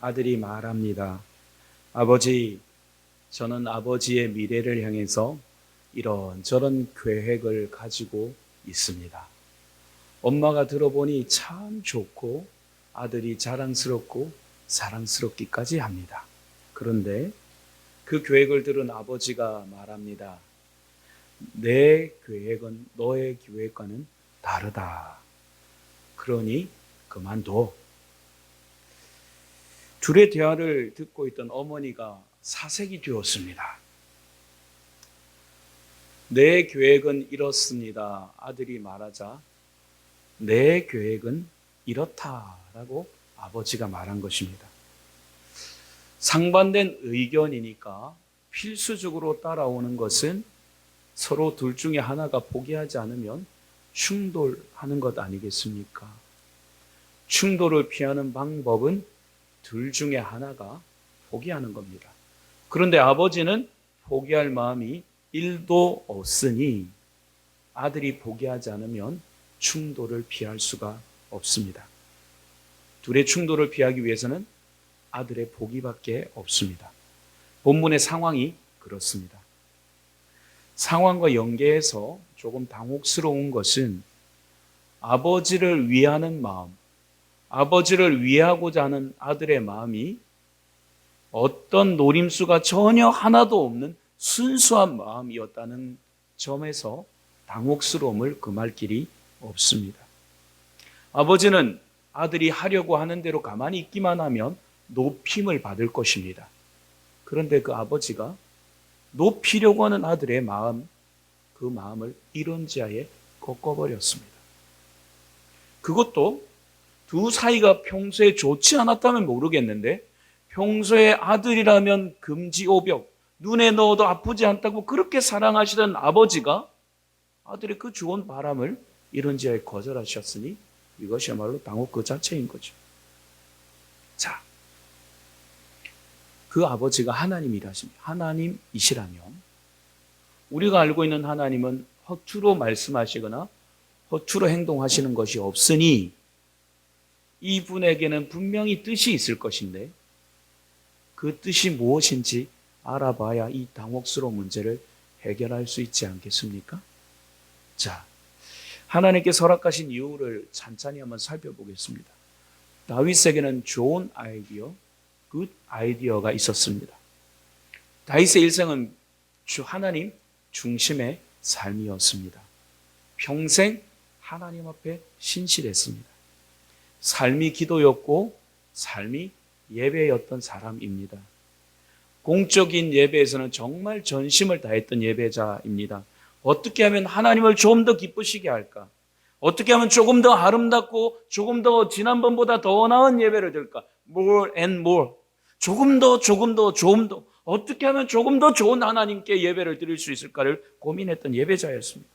아들이 말합니다. 아버지, 저는 아버지의 미래를 향해서 이런저런 계획을 가지고 있습니다. 엄마가 들어보니 참 좋고 아들이 자랑스럽고 사랑스럽기까지 합니다. 그런데 그 계획을 들은 아버지가 말합니다. 내 계획은 너의 계획과는 다르다. 그러니 그만둬. 둘의 대화를 듣고 있던 어머니가 사색이 되었습니다. 내 계획은 이렇습니다. 아들이 말하자 내 계획은 이렇다라고 아버지가 말한 것입니다. 상반된 의견이니까 필수적으로 따라오는 것은 서로 둘 중에 하나가 포기하지 않으면 충돌하는 것 아니겠습니까? 충돌을 피하는 방법은 둘 중에 하나가 포기하는 겁니다. 그런데 아버지는 포기할 마음이 1도 없으니 아들이 포기하지 않으면 충돌을 피할 수가 없습니다. 둘의 충돌을 피하기 위해서는 아들의 포기밖에 없습니다. 본문의 상황이 그렇습니다. 상황과 연계해서 조금 당혹스러운 것은 아버지를 위하는 마음, 아버지를 위하고자 하는 아들의 마음이 어떤 노림수가 전혀 하나도 없는 순수한 마음이었다는 점에서 당혹스러움을 금할 길이 없습니다. 아버지는 아들이 하려고 하는 대로 가만히 있기만 하면 높임을 받을 것입니다. 그런데 그 아버지가 높이려고 하는 아들의 마음, 그 마음을 이런지하에 꺾어버렸습니다. 그것도 두 사이가 평소에 좋지 않았다면 모르겠는데 평소에 아들이라면 금지오벽, 눈에 넣어도 아프지 않다고 그렇게 사랑하시던 아버지가 아들의 그 좋은 바람을 이런지하에 거절하셨으니 이것이야말로 당혹 그 자체인 거죠. 자, 그 아버지가 하나님이시라면 우리가 알고 있는 하나님은 허투루 말씀하시거나 허투루 행동하시는 것이 없으니 이분에게는 분명히 뜻이 있을 것인데 그 뜻이 무엇인지 알아봐야 이 당혹스러운 문제를 해결할 수 있지 않겠습니까? 자, 하나님께 허락하신 이유를 찬찬히 한번 살펴보겠습니다. 다윗에게는 좋은 아이디어, 굿 아이디어가 있었습니다. 다윗의 일생은 하나님 중심의 삶이었습니다. 평생 하나님 앞에 신실했습니다. 삶이 기도였고 삶이 예배였던 사람입니다. 공적인 예배에서는 정말 전심을 다했던 예배자입니다. 어떻게 하면 하나님을 좀 더 기쁘시게 할까? 어떻게 하면 조금 더 아름답고 조금 더 지난번보다 더 나은 예배를 드릴까? More and more. 조금 더 어떻게 하면 조금 더 좋은 하나님께 예배를 드릴 수 있을까를 고민했던 예배자였습니다.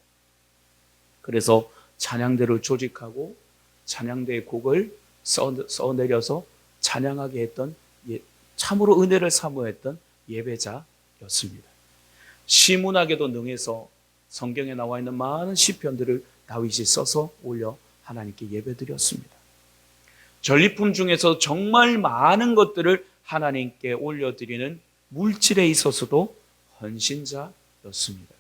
그래서 찬양대를 조직하고 찬양대의 곡을 써내려서 찬양하게 했던 참으로 은혜를 사모했던 예배자였습니다. 시문학에도 능해서 성경에 나와 있는 많은 시편들을 다윗이 써서 올려 하나님께 예배드렸습니다. 전리품 중에서 정말 많은 것들을 하나님께 올려드리는 물질에 있어서도 헌신자였습니다.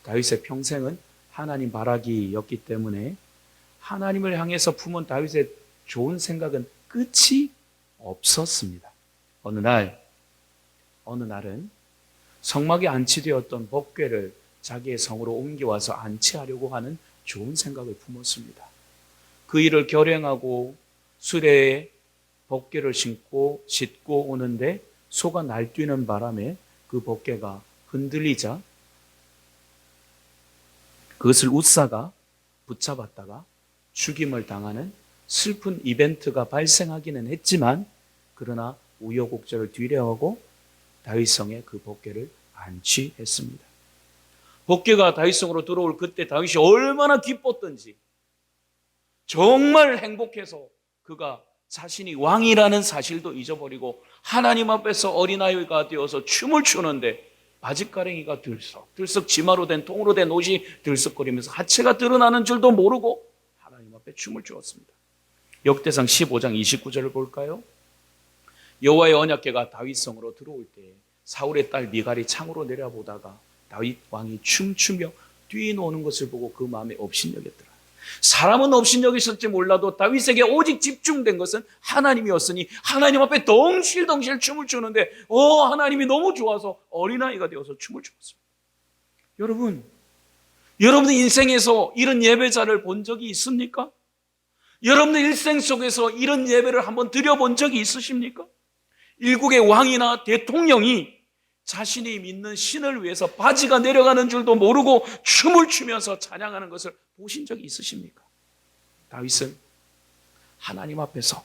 다윗의 평생은 하나님 바라기였기 때문에 하나님을 향해서 품은 다윗의 좋은 생각은 끝이 없었습니다. 어느 날은 성막에 안치되었던 법궤를 자기의 성으로 옮겨와서 안치하려고 하는 좋은 생각을 품었습니다. 그 일을 결행하고 수레에 법궤를 싣고 오는데 소가 날뛰는 바람에 그 법궤가 흔들리자 그것을 웃사가 붙잡았다가 죽임을 당하는 슬픈 이벤트가 발생하기는 했지만 그러나 우여곡절을 뒤려하고 다윗성에 그 법궤를 안치했습니다. 법궤가 다윗성으로 들어올 그때 다윗이 얼마나 기뻤던지 정말 행복해서 그가 자신이 왕이라는 사실도 잊어버리고 하나님 앞에서 어린아이가 되어서 춤을 추는데 바짓가랭이가 들썩 치마로 된 통으로 된 옷이 들썩거리면서 하체가 드러나는 줄도 모르고 하나님 앞에 춤을 추었습니다. 역대상 15장 29절을 볼까요? 여호와의 언약궤가 다윗성으로 들어올 때 사울의 딸 미갈이 창으로 내려보다가 다윗 왕이 춤추며 뛰노는 것을 보고 그 마음에 업신여겼더라. 사람은 업신여겼을지 몰라도 다윗에게 오직 집중된 것은 하나님이었으니 하나님 앞에 덩실덩실 춤을 추는데 하나님이 너무 좋아서 어린아이가 되어서 춤을 추었습니다. 여러분 인생에서 이런 예배자를 본 적이 있습니까? 여러분의 일생 속에서 이런 예배를 한번 드려본 적이 있으십니까? 일국의 왕이나 대통령이 자신이 믿는 신을 위해서 바지가 내려가는 줄도 모르고 춤을 추면서 찬양하는 것을 보신 적이 있으십니까? 다윗은 하나님 앞에서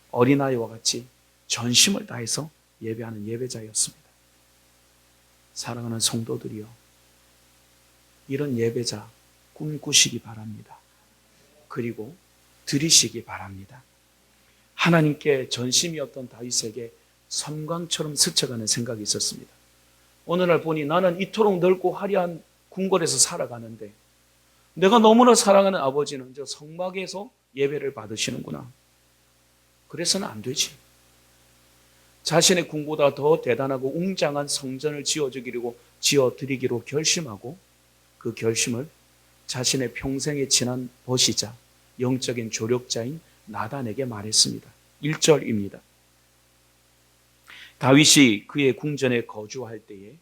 어린아이와 같이 전심을 다해서 예배하는 예배자였습니다. 사랑하는 성도들이여, 이런 예배자 꿈꾸시기 바랍니다. 그리고 드리시기 바랍니다. 하나님께 전심이었던 다윗에게 섬광처럼 스쳐가는 생각이 있었습니다. 오늘날 보니 나는 이토록 넓고 화려한 궁궐에서 살아가는데 내가 너무나 사랑하는 아버지는 저 성막에서 예배를 받으시는구나. 그래서는 안 되지. 자신의 궁보다 더 대단하고 웅장한 성전을 지어드리기로 결심하고 그 결심을 자신의 평생에 지난 벗이자 영적인 조력자인 나단에게 말했습니다. 1절입니다. 다윗이 그의 궁전에 거주할 때에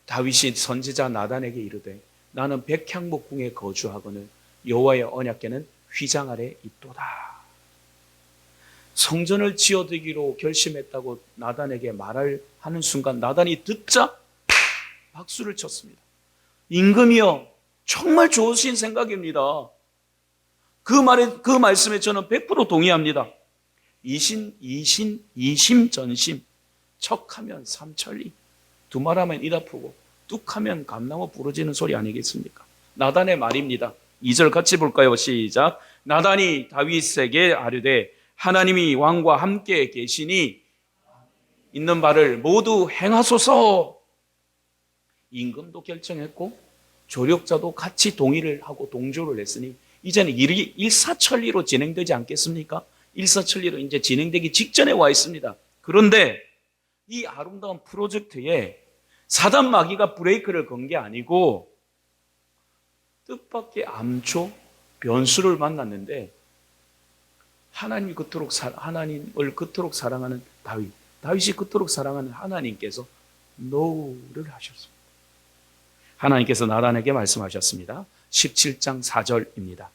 다윗이 선지자 나단에게 이르되 나는 백향목궁에 거주하거늘 여호와의 언약궤는 휘장 아래 있도다. 성전을 지어드리기로 결심했다고 나단에게 말을 하는 순간 나단이 듣자 박수를 쳤습니다. 임금이여, 정말 좋으신 생각입니다. 그 말씀에 저는 100% 동의합니다. 이심전심, 척하면 삼천리, 두말하면 일 아프고 뚝하면 감나무 부러지는 소리 아니겠습니까? 나단의 말입니다. 2절 같이 볼까요? 시작. 나단이 다윗에게 아뢰되 하나님이 왕과 함께 계시니 있는 바를 모두 행하소서. 임금도 결정했고 조력자도 같이 동의를 하고 동조를 했으니 이제는 일이 일사천리로 진행되지 않겠습니까? 일사천리로 이제 진행되기 직전에 와 있습니다. 그런데 이 아름다운 프로젝트에 사단 마귀가 브레이크를 건 게 아니고 뜻밖의 암초, 변수를 만났는데 하나님을 그토록 사랑하는 다윗이 그토록 사랑하는 하나님께서 노를 하셨습니다. 하나님께서 나단에게 말씀하셨습니다. 17장 4절입니다.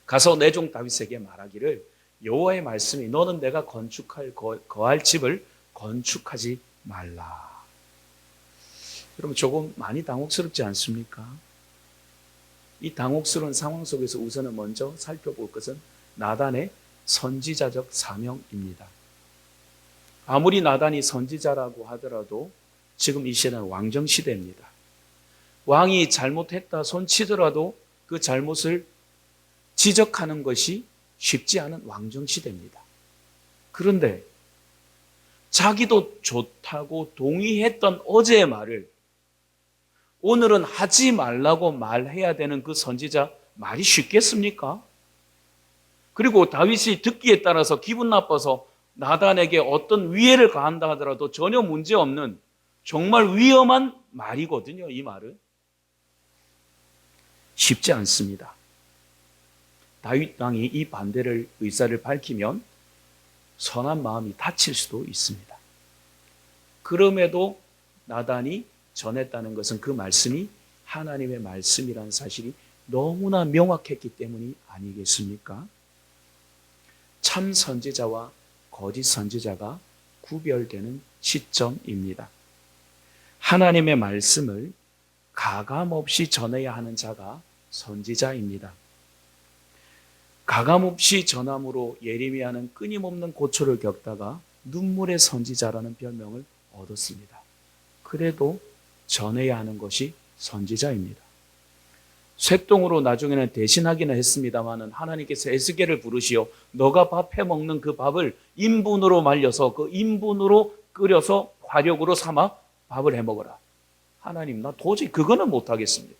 가서 내 종 다윗에게 말하기를 여호와의 말씀이 너는 내가 거할 집을 건축하지 말라. 여러분 조금 많이 당혹스럽지 않습니까? 이 당혹스러운 상황 속에서 우선은 먼저 살펴볼 것은 나단의 선지자적 사명입니다. 아무리 나단이 선지자라고 하더라도 지금 이 시대는 왕정시대입니다. 왕이 잘못했다 손치더라도 그 잘못을 지적하는 것이 쉽지 않은 왕정시대입니다. 그런데 자기도 좋다고 동의했던 어제의 말을 오늘은 하지 말라고 말해야 되는 그 선지자 말이 쉽겠습니까? 그리고 다윗이 듣기에 따라서 기분 나빠서 나단에게 어떤 위해를 가한다 하더라도 전혀 문제없는 정말 위험한 말이거든요. 이 말은 쉽지 않습니다. 다윗 왕이 이 의사를 밝히면 선한 마음이 다칠 수도 있습니다. 그럼에도 나단이 전했다는 것은 그 말씀이 하나님의 말씀이라는 사실이 너무나 명확했기 때문이 아니겠습니까? 참 선지자와 거짓 선지자가 구별되는 시점입니다. 하나님의 말씀을 가감없이 전해야 하는 자가 선지자입니다. 가감없이 전함으로 예레미야는 끊임없는 고초를 겪다가 눈물의 선지자라는 별명을 얻었습니다. 그래도 전해야 하는 것이 선지자입니다. 쇠똥으로 나중에는 대신하기는 했습니다마는 하나님께서 에스겔을 부르시어 너가 밥 해먹는 그 밥을 인분으로 말려서 그 인분으로 끓여서 화력으로 삼아 밥을 해먹어라. 하나님, 나 도저히 그거는 못하겠습니다.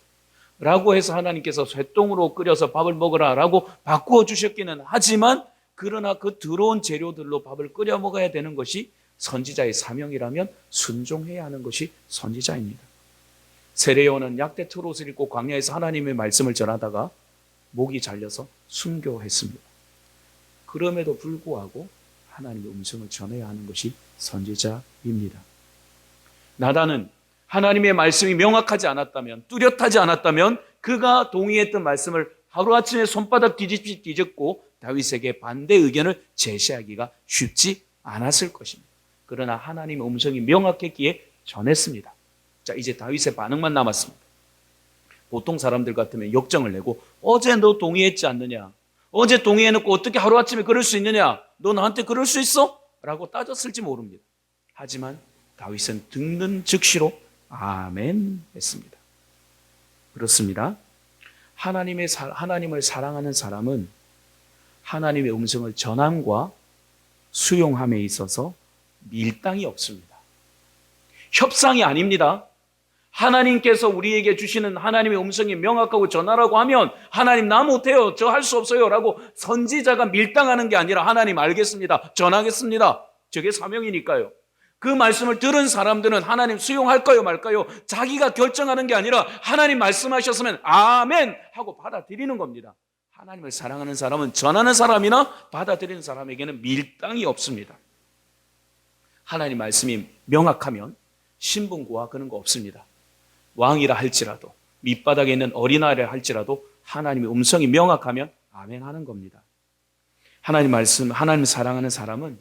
라고 해서 하나님께서 쇠똥으로 끓여서 밥을 먹으라 라고 바꾸어 주셨기는 하지만 그러나 그 더러운 재료들로 밥을 끓여 먹어야 되는 것이 선지자의 사명이라면 순종해야 하는 것이 선지자입니다. 세례요한은 약대 트롯을 입고 광야에서 하나님의 말씀을 전하다가 목이 잘려서 순교했습니다. 그럼에도 불구하고 하나님의 음성을 전해야 하는 것이 선지자입니다. 나단은 하나님의 말씀이 명확하지 않았다면, 뚜렷하지 않았다면 그가 동의했던 말씀을 하루아침에 손바닥 뒤집기 뒤집고 다윗에게 반대 의견을 제시하기가 쉽지 않았을 것입니다. 그러나 하나님의 음성이 명확했기에 전했습니다. 자, 이제 다윗의 반응만 남았습니다. 보통 사람들 같으면 역정을 내고 어제 너 동의했지 않느냐? 어제 동의해놓고 어떻게 하루아침에 그럴 수 있느냐? 너 나한테 그럴 수 있어? 라고 따졌을지 모릅니다. 하지만 다윗은 듣는 즉시로 아멘 했습니다. 그렇습니다. 하나님을 사랑하는 사람은 하나님의 음성을 전함과 수용함에 있어서 밀당이 없습니다. 협상이 아닙니다. 하나님께서 우리에게 주시는 하나님의 음성이 명확하고 전하라고 하면 하나님 나 못해요, 저 할 수 없어요 라고 선지자가 밀당하는 게 아니라 하나님 알겠습니다, 전하겠습니다, 저게 사명이니까요. 그 말씀을 들은 사람들은 하나님 수용할까요 말까요 자기가 결정하는 게 아니라 하나님 말씀하셨으면 아멘 하고 받아들이는 겁니다. 하나님을 사랑하는 사람은 전하는 사람이나 받아들이는 사람에게는 밀당이 없습니다. 하나님 말씀이 명확하면 신분고와 그런 거 없습니다. 왕이라 할지라도 밑바닥에 있는 어린아이라 할지라도 하나님의 음성이 명확하면 아멘 하는 겁니다. 하나님 사랑하는 사람은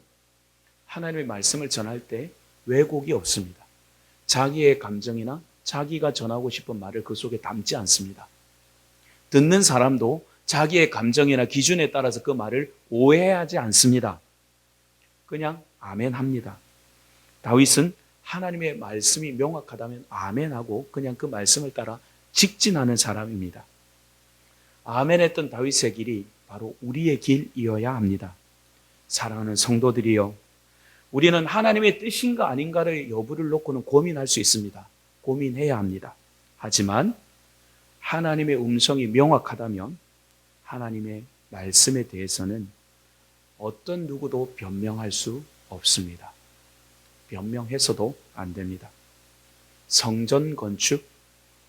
하나님의 말씀을 전할 때 왜곡이 없습니다. 자기의 감정이나 자기가 전하고 싶은 말을 그 속에 담지 않습니다. 듣는 사람도 자기의 감정이나 기준에 따라서 그 말을 오해하지 않습니다. 그냥 아멘 합니다. 다윗은 하나님의 말씀이 명확하다면 아멘하고 그냥 그 말씀을 따라 직진하는 사람입니다. 아멘했던 다윗의 길이 바로 우리의 길이어야 합니다. 사랑하는 성도들이여, 우리는 하나님의 뜻인가 아닌가를 여부를 놓고는 고민할 수 있습니다. 고민해야 합니다. 하지만 하나님의 음성이 명확하다면 하나님의 말씀에 대해서는 어떤 누구도 변명할 수 없습니다. 변명해서도 안 됩니다. 성전 건축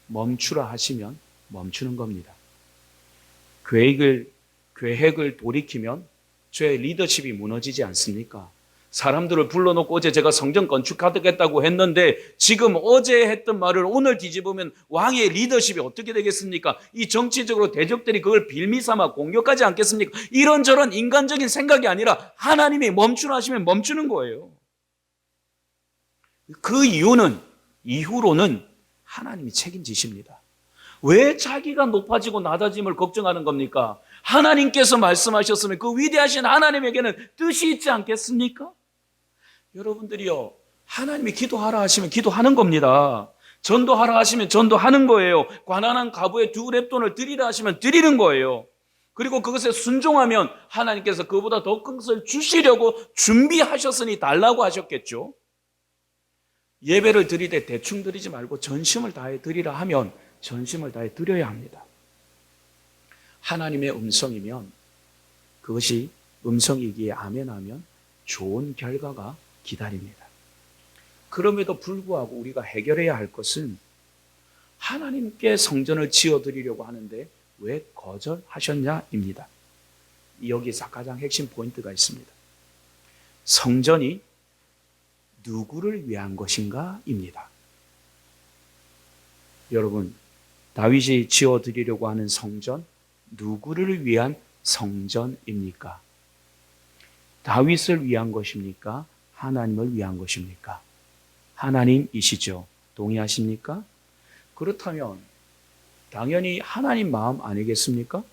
멈추라 하시면 멈추는 겁니다. 계획을 돌이키면 저의 리더십이 무너지지 않습니까? 사람들을 불러놓고 어제 제가 성전 건축하겠다고 했는데 지금 어제 했던 말을 오늘 뒤집으면 왕의 리더십이 어떻게 되겠습니까? 이 정치적으로 대적들이 그걸 빌미삼아 공격하지 않겠습니까? 이런저런 인간적인 생각이 아니라 하나님이 멈추라 하시면 멈추는 거예요. 그 이후로는 하나님이 책임지십니다. 왜 자기가 높아지고 낮아짐을 걱정하는 겁니까? 하나님께서 말씀하셨으면 그 위대하신 하나님에게는 뜻이 있지 않겠습니까? 여러분들이요, 하나님이 기도하라 하시면 기도하는 겁니다. 전도하라 하시면 전도하는 거예요. 가난한 과부의 2렙돈을 드리라 하시면 드리는 거예요. 그리고 그것에 순종하면 하나님께서 그보다 더 큰 것을 주시려고 준비하셨으니 달라고 하셨겠죠. 예배를 드리되 대충 드리지 말고 전심을 다해 드리라 하면 전심을 다해 드려야 합니다. 하나님의 음성이면 그것이 음성이기에 아멘하면 좋은 결과가 기다립니다. 그럼에도 불구하고 우리가 해결해야 할 것은 하나님께 성전을 지어드리려고 하는데 왜 거절하셨냐입니다. 여기서 가장 핵심 포인트가 있습니다. 성전이 누구를 위한 것인가? 입니다. 여러분, 다윗이 지어드리려고 하는 성전, 누구를 위한 성전입니까? 다윗을 위한 것입니까? 하나님을 위한 것입니까? 하나님이시죠. 동의하십니까? 그렇다면 당연히 하나님 마음 아니겠습니까?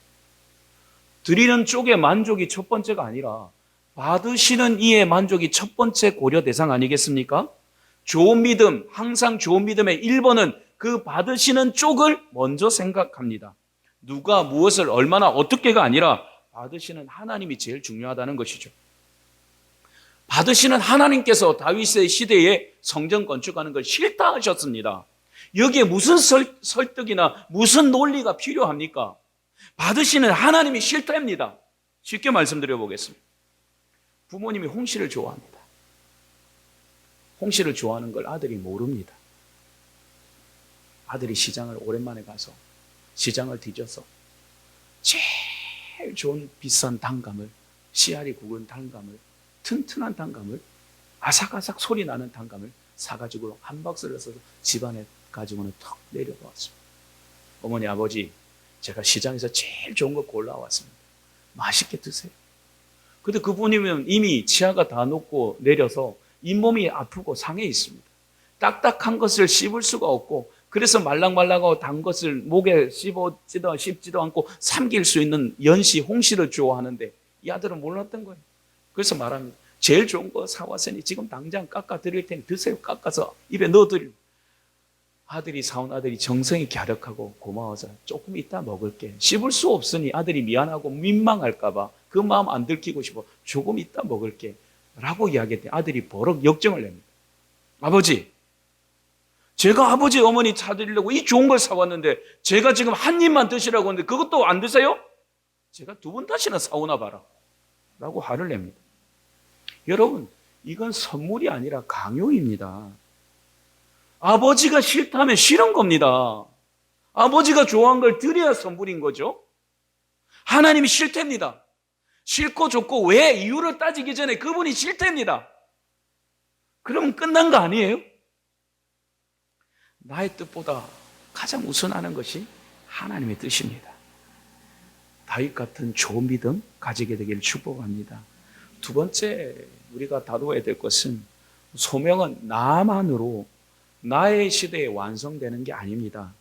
드리는 쪽의 만족이 첫 번째가 아니라 받으시는 이의 만족이 첫 번째 고려 대상 아니겠습니까? 좋은 믿음, 항상 좋은 믿음의 1번은 그 받으시는 쪽을 먼저 생각합니다. 누가 무엇을 얼마나 어떻게가 아니라 받으시는 하나님이 제일 중요하다는 것이죠. 받으시는 하나님께서 다윗의 시대에 성전 건축하는 걸 싫다 하셨습니다. 여기에 무슨 설득이나 무슨 논리가 필요합니까? 받으시는 하나님이 싫다입니다. 쉽게 말씀드려 보겠습니다. 부모님이 홍시를 좋아합니다. 홍시를 좋아하는 걸 아들이 모릅니다. 아들이 시장을 오랜만에 가서 시장을 뒤져서 제일 좋은 비싼 단감을, 씨알이 굵은 단감을, 튼튼한 단감을, 아삭아삭 소리 나는 단감을 사가지고 한 박스를 써서 집안에 가지고는 턱 내려놓았습니다. 어머니, 아버지, 제가 시장에서 제일 좋은 거 골라왔습니다. 맛있게 드세요. 근데 그분이면 이미 치아가 다 녹고 내려서 잇몸이 아프고 상해 있습니다. 딱딱한 것을 씹을 수가 없고, 그래서 말랑말랑하고 단 것을 목에 씹지도 않고 삼킬 수 있는 연시, 홍시를 좋아하는데 이 아들은 몰랐던 거예요. 그래서 말합니다. 제일 좋은 거 사왔으니 지금 당장 깎아 드릴 테니 드세요. 깎아서 입에 넣어 드리고. 아들이 사온 아들이 정성이 갸륵하고 고마워서 조금 이따 먹을게. 씹을 수 없으니 아들이 미안하고 민망할까 봐 그 마음 안 들키고 싶어 조금 이따 먹을게 라고 이야기했더니 아들이 버럭 역정을 냅니다. 아버지, 제가 아버지 어머니 차드리려고 이 좋은 걸 사왔는데 제가 지금 한 입만 드시라고 하는데 그것도 안 드세요? 제가 두 번 다시나 사오나 봐라 라고 화를 냅니다. 여러분, 이건 선물이 아니라 강요입니다. 아버지가 싫다면 싫은 겁니다. 아버지가 좋아한 걸 드려야 선물인 거죠. 하나님이 싫답니다. 싫고 좋고 왜 이유를 따지기 전에 그분이 싫답니다. 그러면 끝난 거 아니에요? 나의 뜻보다 가장 우선하는 것이 하나님의 뜻입니다. 다윗 같은 좋은 믿음 가지게 되기를 축복합니다. 두 번째 우리가 다루어야 될 것은 소명은 나만으로 나의 시대에 완성되는 게 아닙니다.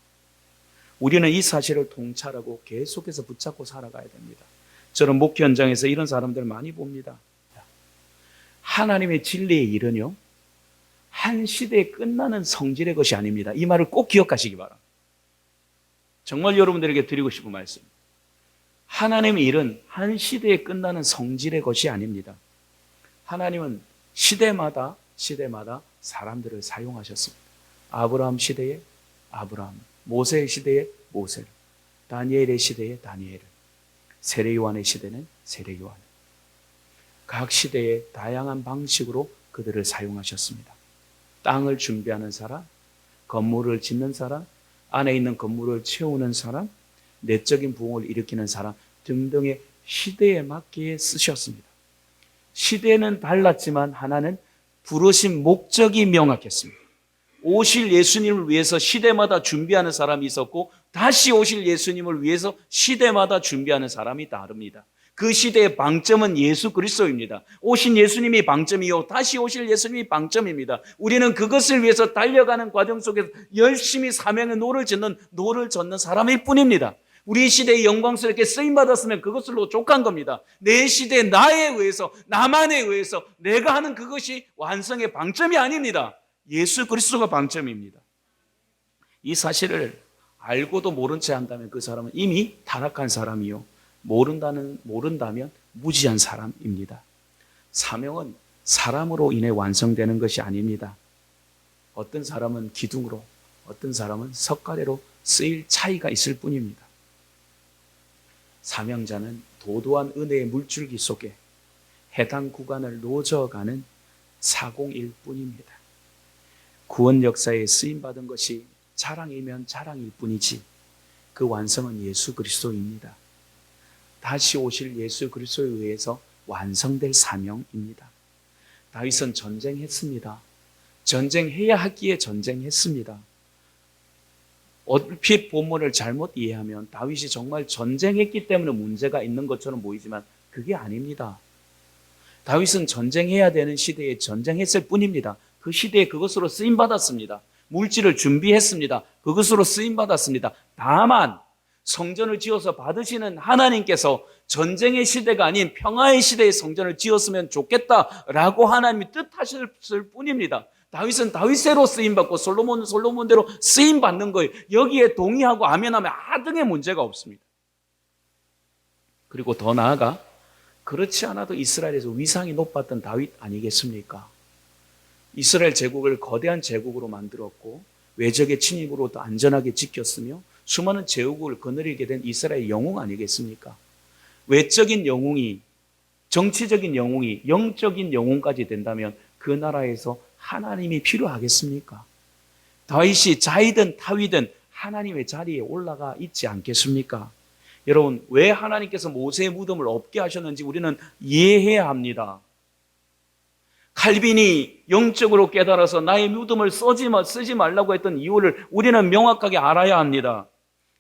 우리는 이 사실을 통찰하고 계속해서 붙잡고 살아가야 됩니다. 저는 목회 현장에서 이런 사람들 많이 봅니다. 하나님의 진리의 일은요, 한 시대에 끝나는 성질의 것이 아닙니다. 이 말을 꼭 기억하시기 바랍니다. 정말 여러분들에게 드리고 싶은 말씀. 하나님의 일은 한 시대에 끝나는 성질의 것이 아닙니다. 하나님은 시대마다 사람들을 사용하셨습니다. 아브라함 시대에 아브라함, 모세의 시대에 모세를, 다니엘의 시대에 다니엘을, 세례요한의 시대는 세례요한. 각 시대에 다양한 방식으로 그들을 사용하셨습니다. 땅을 준비하는 사람, 건물을 짓는 사람, 안에 있는 건물을 채우는 사람, 내적인 부흥을 일으키는 사람 등등의 시대에 맞게 쓰셨습니다. 시대는 달랐지만 하나는 부르신 목적이 명확했습니다. 오실 예수님을 위해서 시대마다 준비하는 사람이 있었고 다시 오실 예수님을 위해서 시대마다 준비하는 사람이 다릅니다. 그 시대의 방점은 예수 그리스도입니다. 오신 예수님이 방점이요 다시 오실 예수님이 방점입니다. 우리는 그것을 위해서 달려가는 과정 속에서 열심히 사명의 노를 젓는 사람일 뿐입니다. 우리 시대에 영광스럽게 쓰임받았으면 그것으로 족한 겁니다. 내 시대에 나에 의해서, 나만에 의해서 내가 하는 그것이 완성의 방점이 아닙니다. 예수 그리스도가 방점입니다. 이 사실을 알고도 모른 채 한다면 그 사람은 이미 타락한 사람이요, 모른다면 무지한 사람입니다. 사명은 사람으로 인해 완성되는 것이 아닙니다. 어떤 사람은 기둥으로, 어떤 사람은 석가래로 쓰일 차이가 있을 뿐입니다. 사명자는 도도한 은혜의 물줄기 속에 해당 구간을 노져가는 사공일 뿐입니다. 구원 역사에 쓰임받은 것이 자랑이면 자랑일 뿐이지 그 완성은 예수 그리스도입니다. 다시 오실 예수 그리스도에 의해서 완성될 사명입니다. 다윗은 전쟁했습니다. 전쟁해야 하기에 전쟁했습니다. 얼핏 본문을 잘못 이해하면 다윗이 정말 전쟁했기 때문에 문제가 있는 것처럼 보이지만 그게 아닙니다. 다윗은 전쟁해야 되는 시대에 전쟁했을 뿐입니다. 그 시대에 그것으로 쓰임받았습니다. 물질을 준비했습니다. 그것으로 쓰임받았습니다. 다만 성전을 지어서 받으시는 하나님께서 전쟁의 시대가 아닌 평화의 시대에 성전을 지었으면 좋겠다라고 하나님이 뜻하셨을 뿐입니다. 다윗은 다윗대로 쓰임받고 솔로몬은 솔로몬대로 쓰임받는 거예요. 여기에 동의하고 아멘하면 하등의 문제가 없습니다. 그리고 더 나아가 그렇지 않아도 이스라엘에서 위상이 높았던 다윗 아니겠습니까? 이스라엘 제국을 거대한 제국으로 만들었고 외적의 침입으로도 안전하게 지켰으며 수많은 제국을 거느리게 된 이스라엘 영웅 아니겠습니까? 외적인 영웅이 정치적인 영웅이 영적인 영웅까지 된다면 그 나라에서 하나님이 필요하겠습니까? 다윗이 자이든 타위든 하나님의 자리에 올라가 있지 않겠습니까? 여러분, 왜 하나님께서 모세의 무덤을 없게 하셨는지 우리는 이해해야 합니다. 칼빈이 영적으로 깨달아서 나의 무덤을 쓰지 말라고 했던 이유를 우리는 명확하게 알아야 합니다.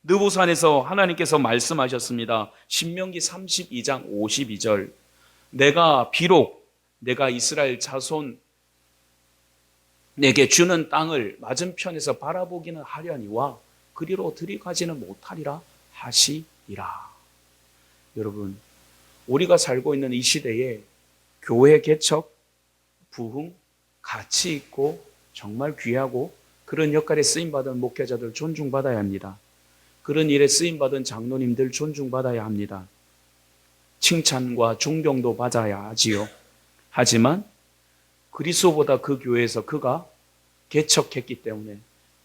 느보산에서 하나님께서 말씀하셨습니다. 신명기 32장 52절. 내가 이스라엘 자손 내게 주는 땅을 맞은편에서 바라보기는 하려니와 그리로 들이가지는 못하리라 하시니라. 여러분, 우리가 살고 있는 이 시대에 교회 개척, 부흥, 가치 있고 정말 귀하고 그런 역할에 쓰임받은 목회자들 존중받아야 합니다. 그런 일에 쓰임받은 장로님들 존중받아야 합니다. 칭찬과 존경도 받아야 하지요. 하지만 그리스도보다 그 교회에서 그가 개척했기 때문에,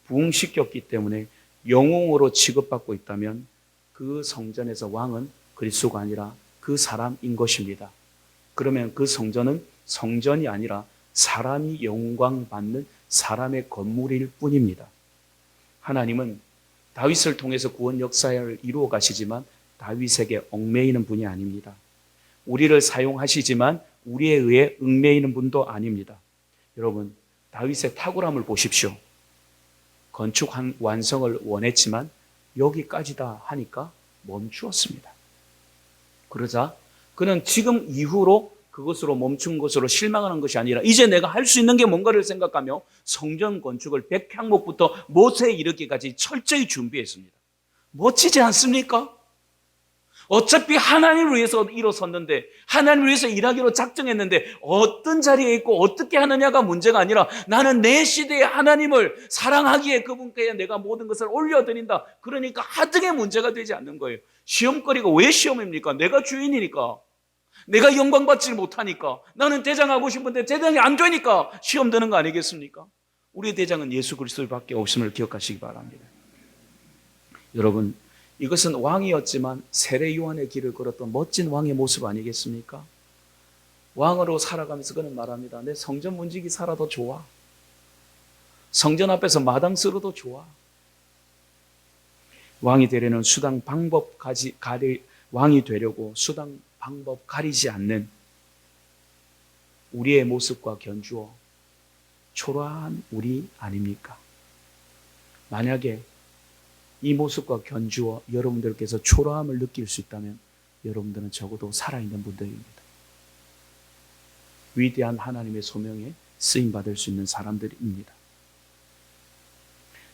부흥시켰기 때문에 영웅으로 취급받고 있다면 그 성전에서 왕은 그리스도가 아니라 그 사람인 것입니다. 그러면 그 성전은 성전이 아니라 사람이 영광받는 사람의 건물일 뿐입니다. 하나님은 다윗을 통해서 구원 역사를 이루어 가시지만 다윗에게 얽매이는 분이 아닙니다. 우리를 사용하시지만 우리에 의해 얽매이는 분도 아닙니다. 여러분, 다윗의 탁월함을 보십시오. 건축 완성을 원했지만 여기까지다 하니까 멈추었습니다. 그러자 그는 지금 이후로 그것으로 멈춘 것으로 실망하는 것이 아니라 이제 내가 할 수 있는 게 뭔가를 생각하며 성전 건축을 백향목부터 못에 이르기까지 철저히 준비했습니다. 멋지지 않습니까? 어차피 하나님을 위해서 일어섰는데, 하나님을 위해서 일하기로 작정했는데 어떤 자리에 있고 어떻게 하느냐가 문제가 아니라 나는 내 시대의 하나님을 사랑하기에 그분께 내가 모든 것을 올려드린다. 그러니까 하등의 문제가 되지 않는 거예요. 시험거리가 왜 시험입니까? 내가 주인이니까. 내가 영광받지 못하니까. 나는 대장하고 싶은데 대장이 안 되니까 시험 드는 거 아니겠습니까? 우리의 대장은 예수 그리스도밖에 없음을 기억하시기 바랍니다. 여러분, 이것은 왕이었지만 세례 요한의 길을 걸었던 멋진 왕의 모습 아니겠습니까? 왕으로 살아가면서 그는 말합니다. 내 성전 문지기 살아도 좋아. 성전 앞에서 마당 쓸어도 좋아. 왕이 되려는 수단 방법 왕이 되려고 수단 방법 가리지 않는 우리의 모습과 견주어 초라한 우리 아닙니까? 만약에 이 모습과 견주어 여러분들께서 초라함을 느낄 수 있다면 여러분들은 적어도 살아있는 분들입니다. 위대한 하나님의 소명에 쓰임받을 수 있는 사람들입니다.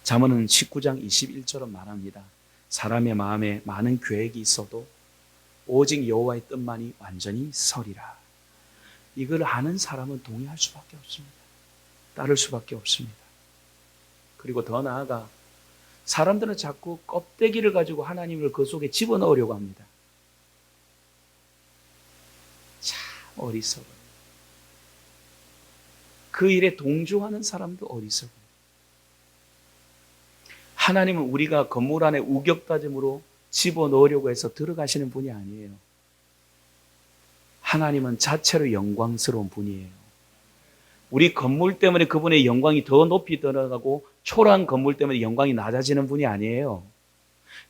잠언은 19장 21절은 말합니다. 사람의 마음에 많은 계획이 있어도 오직 여호와의 뜻만이 완전히 서리라. 이걸 아는 사람은 동의할 수밖에 없습니다. 따를 수밖에 없습니다. 그리고 더 나아가 사람들은 자꾸 껍데기를 가지고 하나님을 그 속에 집어넣으려고 합니다. 참 어리석어요. 그 일에 동조하는 사람도 어리석어요. 하나님은 우리가 건물 안에 우격다짐으로 집어넣으려고 해서 들어가시는 분이 아니에요. 하나님은 자체로 영광스러운 분이에요. 우리 건물 때문에 그분의 영광이 더 높이 들어가고 초라한 건물 때문에 영광이 낮아지는 분이 아니에요.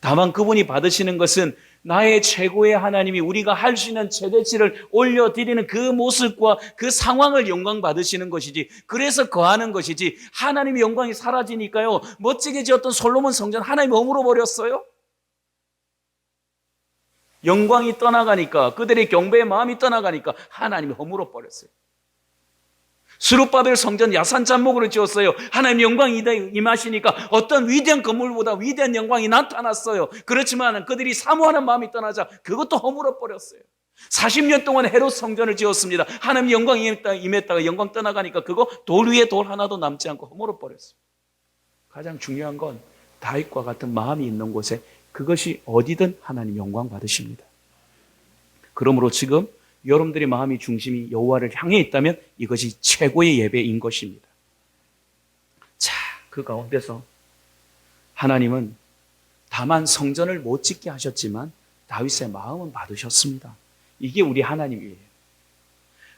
다만 그분이 받으시는 것은 나의 최고의 하나님이 우리가 할 수 있는 최대치를 올려드리는 그 모습과 그 상황을 영광 받으시는 것이지, 그래서 거하는 것이지, 하나님의 영광이 사라지니까요, 멋지게 지었던 솔로몬 성전 하나님이 허물어 버렸어요. 영광이 떠나가니까, 그들의 경배의 마음이 떠나가니까 하나님이 허물어 버렸어요. 스룹바벨 성전 야산 잔목으로 지었어요. 하나님 영광이 임하시니까 어떤 위대한 건물보다 위대한 영광이 나타났어요. 그렇지만 그들이 사모하는 마음이 떠나자 그것도 허물어 버렸어요. 40년 동안 헤롯 성전을 지었습니다. 하나님 영광이 임했다가 영광 떠나가니까 그거 돌 위에 돌 하나도 남지 않고 허물어 버렸어요. 가장 중요한 건 다윗과 같은 마음이 있는 곳에 그것이 어디든 하나님 영광 받으십니다. 그러므로 지금 여러분들의 마음이 중심이 여호와를 향해 있다면 이것이 최고의 예배인 것입니다. 자, 그 가운데서 하나님은 다만 성전을 못 짓게 하셨지만 다윗의 마음은 받으셨습니다. 이게 우리 하나님이에요.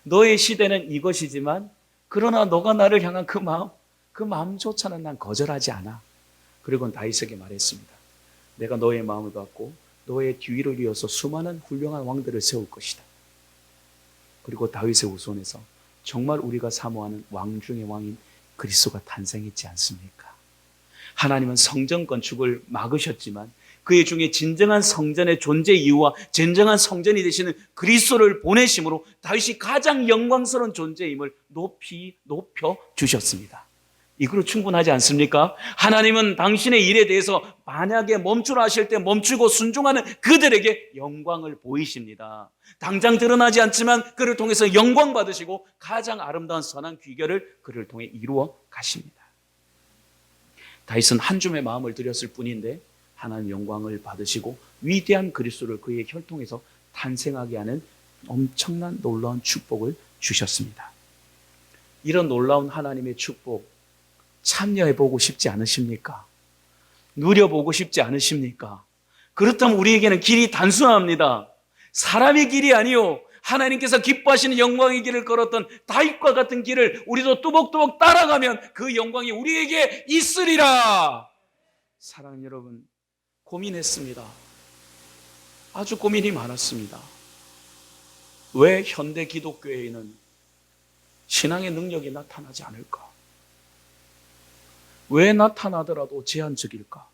너의 시대는 이것이지만 그러나 너가 나를 향한 그 마음조차는 난 거절하지 않아. 그리고 다윗에게 말했습니다. 내가 너의 마음을 받고 너의 뒤를 이어서 수많은 훌륭한 왕들을 세울 것이다. 그리고 다윗의 후손에서 정말 우리가 사모하는 왕 중의 왕인 그리스도가 탄생했지 않습니까? 하나님은 성전 건축을 막으셨지만 그의 중에 진정한 성전의 존재 이유와 진정한 성전이 되시는 그리스도를 보내심으로 다윗이 가장 영광스러운 존재임을 높여 주셨습니다. 이걸로 충분하지 않습니까? 하나님은 당신의 일에 대해서 만약에 멈추라 하실 때 멈추고 순종하는 그들에게 영광을 보이십니다. 당장 드러나지 않지만 그를 통해서 영광 받으시고 가장 아름다운 선한 귀결을 그를 통해 이루어 가십니다. 다윗은 한 줌의 마음을 드렸을 뿐인데 하나님 영광을 받으시고 위대한 그리스도를 그의 혈통에서 탄생하게 하는 엄청난 놀라운 축복을 주셨습니다. 이런 놀라운 하나님의 축복 참여해보고 싶지 않으십니까? 누려보고 싶지 않으십니까? 그렇다면 우리에게는 길이 단순합니다. 사람의 길이 아니요 하나님께서 기뻐하시는 영광의 길을 걸었던 다윗과 같은 길을 우리도 뚜벅뚜벅 따라가면 그 영광이 우리에게 있으리라. 사랑하는 여러분, 고민했습니다. 아주 고민이 많았습니다. 왜 현대 기독교에는 신앙의 능력이 나타나지 않을까? 왜 나타나더라도 제한적일까?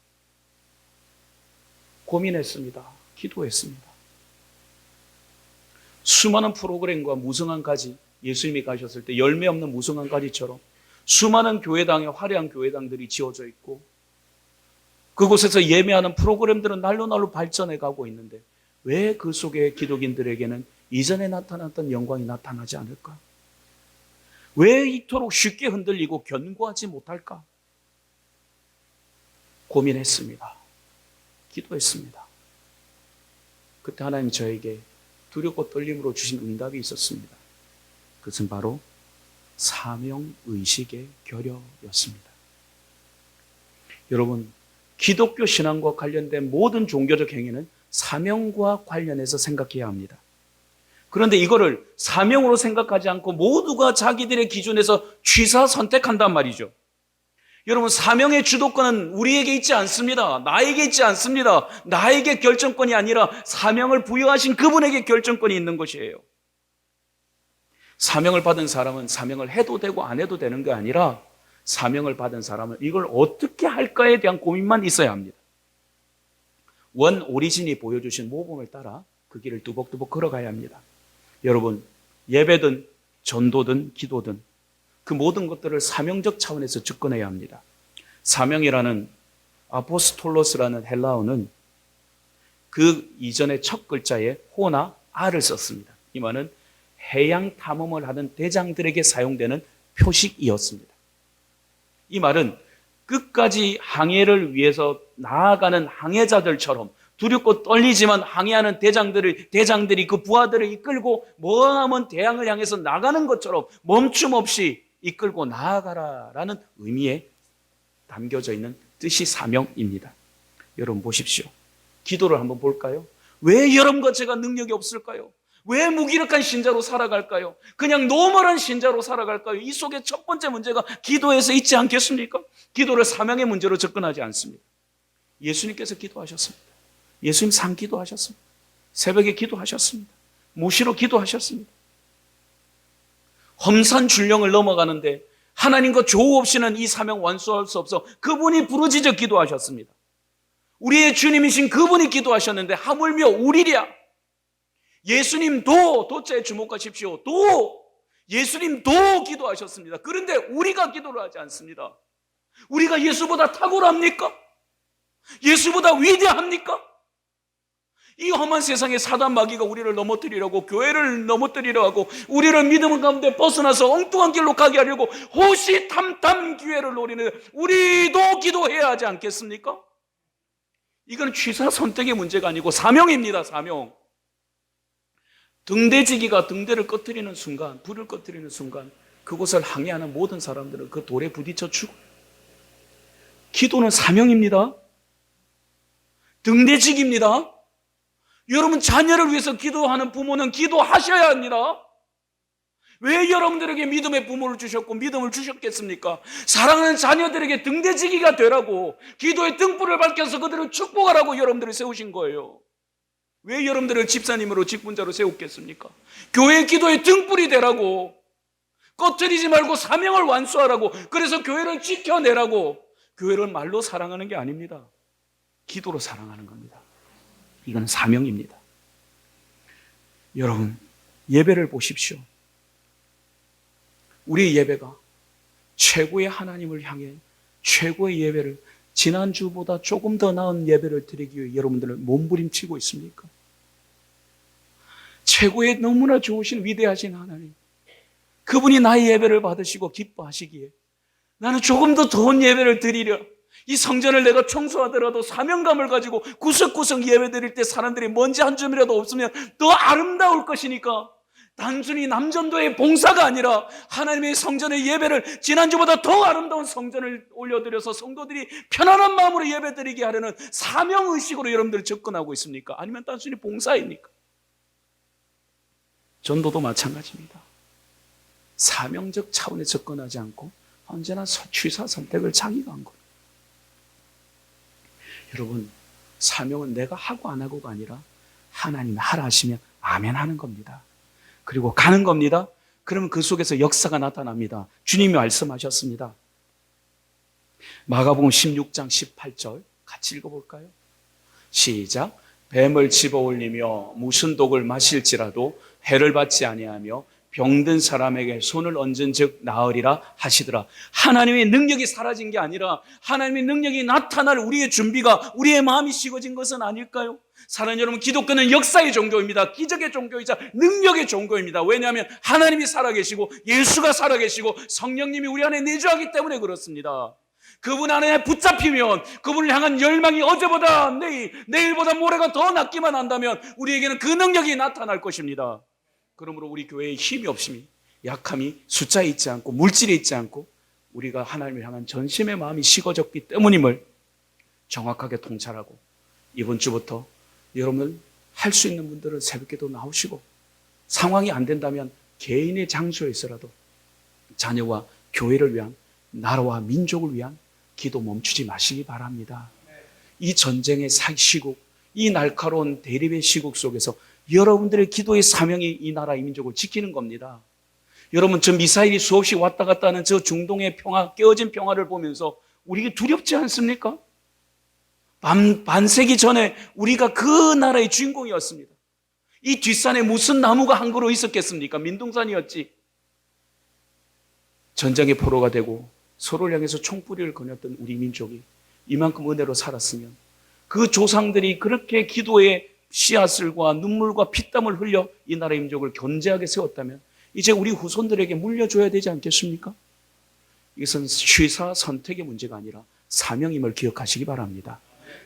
고민했습니다. 기도했습니다. 수많은 프로그램과 무성한 가지, 예수님이 가셨을 때 열매 없는 무성한 가지처럼 수많은 교회당에 화려한 교회당들이 지어져 있고 그곳에서 예매하는 프로그램들은 날로 발전해 가고 있는데 왜 그 속에 기독인들에게는 이전에 나타났던 영광이 나타나지 않을까? 왜 이토록 쉽게 흔들리고 견고하지 못할까? 고민했습니다. 기도했습니다. 그때 하나님 저에게 두렵고 떨림으로 주신 응답이 있었습니다. 그것은 바로 사명의식의 결여였습니다. 여러분, 기독교 신앙과 관련된 모든 종교적 행위는 사명과 관련해서 생각해야 합니다. 그런데 이거를 사명으로 생각하지 않고 모두가 자기들의 기준에서 취사 선택한단 말이죠. 여러분, 사명의 주도권은 우리에게 있지 않습니다. 나에게 있지 않습니다. 나에게 결정권이 아니라 사명을 부여하신 그분에게 결정권이 있는 것이에요. 사명을 받은 사람은 사명을 해도 되고 안 해도 되는 게 아니라 사명을 받은 사람은 이걸 어떻게 할까에 대한 고민만 있어야 합니다. 원 오리진이 보여주신 모범을 따라 그 길을 뚜벅뚜벅 걸어가야 합니다. 여러분, 예배든 전도든 기도든 그 모든 것들을 사명적 차원에서 접근해야 합니다. 사명이라는 아포스톨로스라는 헬라어는 그 이전의 첫 글자에 호나 아를 썼습니다. 이 말은 해양 탐험을 하는 대장들에게 사용되는 표식이었습니다. 이 말은 끝까지 항해를 위해서 나아가는 항해자들처럼 두렵고 떨리지만 항해하는 대장들이 그 부하들을 이끌고 머나먼 대양을 향해서 나가는 것처럼 멈춤 없이 이끌고 나아가라라는 의미에 담겨져 있는 뜻이 사명입니다. 여러분 보십시오. 기도를 한번 볼까요? 왜 여러분과 제가 능력이 없을까요? 왜 무기력한 신자로 살아갈까요? 그냥 노멀한 신자로 살아갈까요? 이 속에 첫 번째 문제가 기도에서 있지 않겠습니까? 기도를 사명의 문제로 접근하지 않습니다. 예수님께서 기도하셨습니다. 예수님 산기도하셨습니다. 새벽에 기도하셨습니다. 무시로 기도하셨습니다. 험산 줄령을 넘어가는데 하나님과 조우 없이는 이 사명 완수할 수 없어 그분이 부르짖어 기도하셨습니다. 우리의 주님이신 그분이 기도하셨는데 하물며 우리랴. 예수님도 도자에 주목하십시오. 예수님도 기도하셨습니다. 그런데 우리가 기도를 하지 않습니다. 우리가 예수보다 탁월합니까? 예수보다 위대합니까? 이 험한 세상에 사단 마귀가 우리를 넘어뜨리려고 교회를 넘어뜨리려 하고 우리를 믿음 가운데 벗어나서 엉뚱한 길로 가게 하려고 호시탐탐 기회를 노리는 우리도 기도해야 하지 않겠습니까? 이건 취사 선택의 문제가 아니고 사명입니다. 사명. 등대지기가 등대를 꺼뜨리는 순간, 불을 꺼뜨리는 순간 그곳을 항해하는 모든 사람들은 그 돌에 부딪혀 죽어요. 기도는 사명입니다. 등대지기입니다. 여러분 자녀를 위해서 기도하는 부모는 기도하셔야 합니다. 왜 여러분들에게 믿음의 부모를 주셨고 믿음을 주셨겠습니까? 사랑하는 자녀들에게 등대지기가 되라고, 기도의 등불을 밝혀서 그들을 축복하라고 여러분들을 세우신 거예요. 왜 여러분들을 집사님으로 직분자로 세웠겠습니까? 교회 기도의 등불이 되라고, 꺼뜨리지 말고 사명을 완수하라고, 그래서 교회를 지켜내라고. 교회를 말로 사랑하는 게 아닙니다. 기도로 사랑하는 겁니다. 이건 사명입니다. 여러분, 예배를 보십시오. 우리 예배가 최고의 하나님을 향해 최고의 예배를, 지난주보다 조금 더 나은 예배를 드리기 위해 여러분들은 몸부림치고 있습니까? 최고의 너무나 좋으신 위대하신 하나님, 그분이 나의 예배를 받으시고 기뻐하시기에 나는 조금 더 좋은 예배를 드리려, 이 성전을 내가 청소하더라도 사명감을 가지고 구석구석 예배 드릴 때 사람들이 먼지 한 줌이라도 없으면 더 아름다울 것이니까, 단순히 남전도의 봉사가 아니라 하나님의 성전의 예배를 지난주보다 더 아름다운 성전을 올려드려서 성도들이 편안한 마음으로 예배드리게 하려는 사명의식으로 여러분들 접근하고 있습니까? 아니면 단순히 봉사입니까? 전도도 마찬가지입니다. 사명적 차원에 접근하지 않고 언제나 취사 선택을 자기가 한 거예요. 여러분, 사명은 내가 하고 안 하고가 아니라 하나님이 하라 하시면 아멘 하는 겁니다. 그리고 가는 겁니다. 그러면 그 속에서 역사가 나타납니다. 주님이 말씀하셨습니다. 마가복음 16장 18절 같이 읽어볼까요? 시작. 뱀을 집어올리며 무슨 독을 마실지라도 해를 받지 아니하며 병든 사람에게 손을 얹은 즉 나으리라 하시더라. 하나님의 능력이 사라진 게 아니라 하나님의 능력이 나타날 우리의 준비가, 우리의 마음이 식어진 것은 아닐까요? 사랑하는 여러분, 기독교는 역사의 종교입니다. 기적의 종교이자 능력의 종교입니다. 왜냐하면 하나님이 살아계시고 예수가 살아계시고 성령님이 우리 안에 내주하기 때문에 그렇습니다. 그분 안에 붙잡히면, 그분을 향한 열망이 어제보다 내일보다 모레가 더 낫기만 한다면 우리에게는 그 능력이 나타날 것입니다. 그러므로 우리 교회의 힘이 없음이, 약함이 숫자에 있지 않고 물질에 있지 않고 우리가 하나님을 향한 전심의 마음이 식어졌기 때문임을 정확하게 통찰하고, 이번 주부터 여러분 할 수 있는 분들은 새벽기도 나오시고, 상황이 안 된다면 개인의 장소에서라도 자녀와 교회를 위한, 나라와 민족을 위한 기도 멈추지 마시기 바랍니다. 이 전쟁의 시국, 이 날카로운 대립의 시국 속에서 여러분들의 기도의 사명이 이 나라, 이 민족을 지키는 겁니다. 여러분, 저 미사일이 수없이 왔다 갔다 하는 저 중동의 평화, 깨어진 평화를 보면서 우리가 두렵지 않습니까? 반세기 전에 우리가 그 나라의 주인공이었습니다. 이 뒷산에 무슨 나무가 한 그루 있었겠습니까? 민둥산이었지. 전쟁의 포로가 되고 서로를 향해서 총뿌리를 거녔던 우리 민족이 이만큼 은혜로 살았으면, 그 조상들이 그렇게 기도의 씨앗을과 눈물과 피땀을 흘려 이 나라의 민족을 견제하게 세웠다면 이제 우리 후손들에게 물려줘야 되지 않겠습니까? 이것은 취사 선택의 문제가 아니라 사명임을 기억하시기 바랍니다.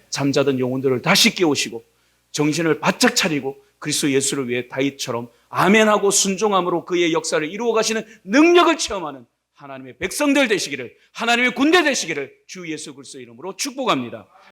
잠자던 영혼들을 다시 깨우시고 정신을 바짝 차리고 그리스도 예수를 위해 다윗처럼 아멘하고 순종함으로 그의 역사를 이루어 가시는 능력을 체험하는 하나님의 백성들 되시기를, 하나님의 군대 되시기를 주 예수 그리스도의 이름으로 축복합니다.